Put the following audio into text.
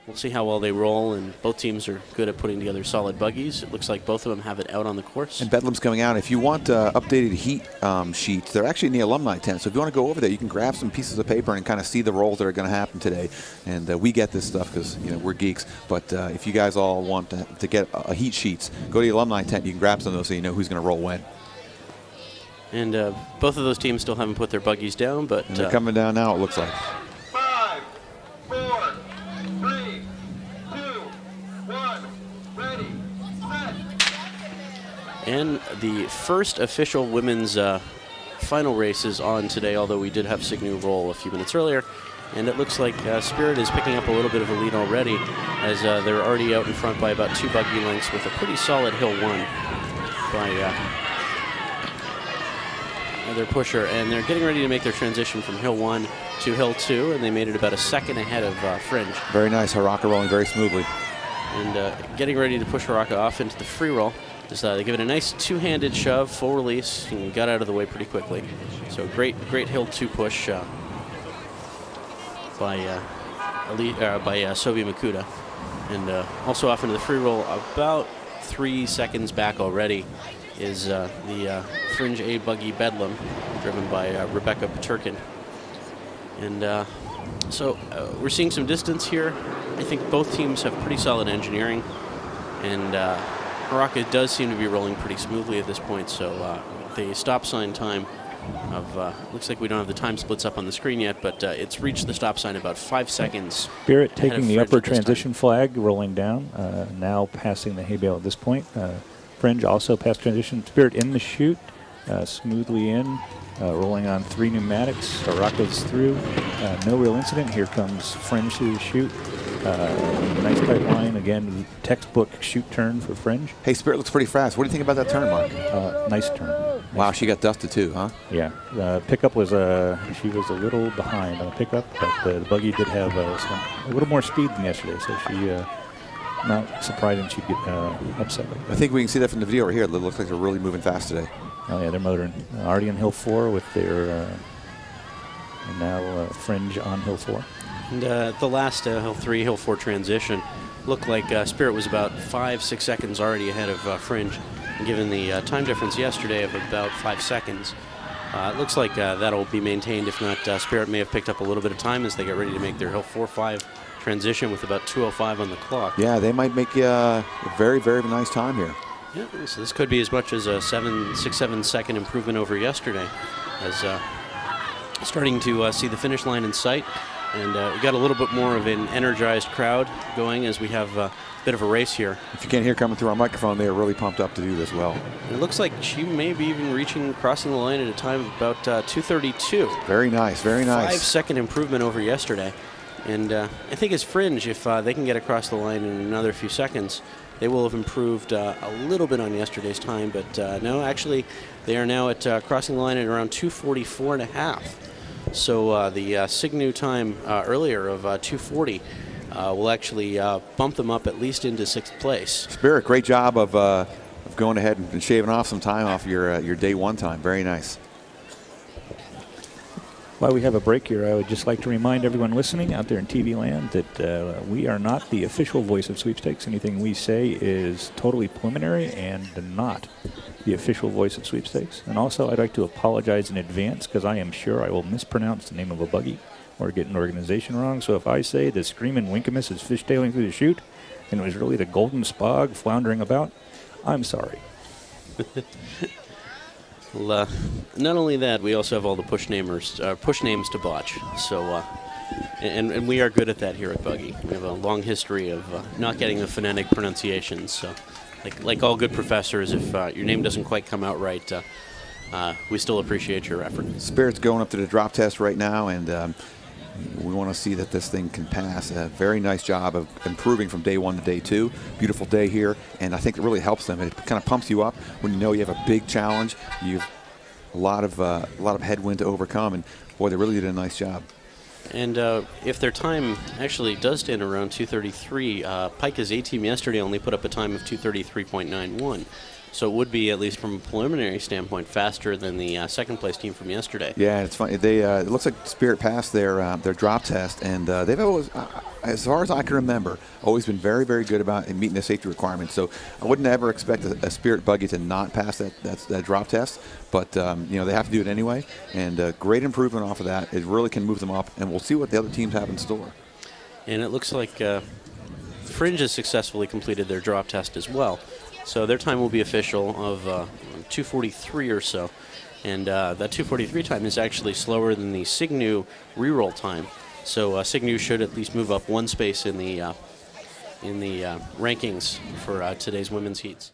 we'll see how well they roll, and both teams are good at putting together solid buggies. It looks like both of them have it out on the course. And Bedlam's coming out. If you want updated heat sheets, they're actually in the alumni tent. So if you want to go over there, you can grab some pieces of paper and kind of see the rolls that are going to happen today. And we get this stuff because we're geeks. But if you guys all want to get heat sheets, go to the alumni tent. You can grab some of those so you know who's going to roll when. And both of those teams still haven't put their buggies down, but and they're coming down now, it looks like. 5, 4, 3, 2, 1, ready, set. And the first official women's final race is on today, although we did have Signu roll a few minutes earlier. And it looks like Spirit is picking up a little bit of a lead already, as they're already out in front by about 2 buggy lengths with a pretty solid hill 1 by their pusher. And they're getting ready to make their transition from hill 1 to hill 2, and they made it about a second ahead of Fringe. Very nice. Haraka rolling very smoothly. And getting ready to push Haraka off into the free roll. Just, they give it a nice two-handed shove, full release, and got out of the way pretty quickly. So great hill 2 push by Sobi Makuta. And also off into the free roll, about 3 seconds back already, is the Fringe A buggy Bedlam, driven by Rebecca Paturkin. And so we're seeing some distance here. I think both teams have pretty solid engineering, and Haraka does seem to be rolling pretty smoothly at this point. So the stop sign time of, looks like we don't have the time splits up on the screen yet, but it's reached the stop sign about 5 seconds. Spirit taking the upper transition flag, rolling down, now passing the hay bale at this point. Fringe also past transition. Spirit in the chute, smoothly in, rolling on 3 pneumatics. Haraka's through. No real incident. Here comes Fringe to the chute. Nice pipeline. Again, textbook chute turn for Fringe. Hey, Spirit looks pretty fast. What do you think about that turn, Mark? Nice turn. Wow, she got dusted too, huh? Yeah. Pickup was, she was a little behind on the pickup, but the buggy did have a little more speed than yesterday, so she... not surprising she'd get upset. I think we can see that from the video right here. It looks like they're really moving fast today. Oh yeah, they're motoring. Already on hill 4 with their, and now Fringe on hill 4. And the last hill 3, hill 4 transition looked like Spirit was about 5-6 seconds already ahead of Fringe, given the time difference yesterday of about 5 seconds. It looks like that'll be maintained. If not, Spirit may have picked up a little bit of time as they get ready to make their hill 4-5 transition with about 2:05 on the clock. Yeah, they might make a very, very nice time here. Yeah, so this could be as much as a 6-7 second improvement over yesterday, as starting to see the finish line in sight. And we got a little bit more of an energized crowd going as we have a bit of a race here. If you can't hear coming through our microphone, they are really pumped up to do this well. And it looks like she may be even crossing the line at a time of about 2:32. Very nice, very nice. 5-second improvement over yesterday. And I think as Fringe, if they can get across the line in another few seconds, they will have improved a little bit on yesterday's time. But no, actually, they are now at crossing the line at around 2:44.5. So the Signu time earlier of 2:40 will actually bump them up at least into 6th place. Spirit, great job of going ahead and shaving off some time off your day 1 time. Very nice. While we have a break here, I would just like to remind everyone listening out there in TV land that we are not the official voice of sweepstakes. Anything we say is totally preliminary and not the official voice of sweepstakes. And also, I'd like to apologize in advance because I am sure I will mispronounce the name of a buggy or get an organization wrong. So if I say the Screamin' Winkamus is fishtailing through the chute and it was really the Golden Spog floundering about, I'm sorry. Well, not only that, we also have all the push names to botch. So, and we are good at that here at Buggy. We have a long history of not getting the phonetic pronunciations. So, like all good professors, if your name doesn't quite come out right, we still appreciate your effort. Spirit's going up to the drop test right now, and we want to see that this thing can pass. A very nice job of improving from day 1 to day 2. Beautiful day here, and I think it really helps them. It kind of pumps you up when you know you have a big challenge. You've a lot of headwind to overcome, and boy, they really did a nice job. And if their time actually does stand around 2:33, Pika's A team yesterday only put up a time of 2:33.91. So it would be, at least from a preliminary standpoint, faster than the second place team from yesterday. Yeah, it's funny. They it looks like Spirit passed their drop test, and they've always, as far as I can remember, always been very, very good about meeting the safety requirements. So I wouldn't ever expect a Spirit buggy to not pass that drop test, but you know, they have to do it anyway. And great improvement off of that. It really can move them up, and we'll see what the other teams have in store. And it looks like Fringe has successfully completed their drop test as well. So their time will be official of 2:43 or so. And that 2:43 time is actually slower than the Signu reroll time. So Signu should at least move up one space in the rankings for today's women's heats.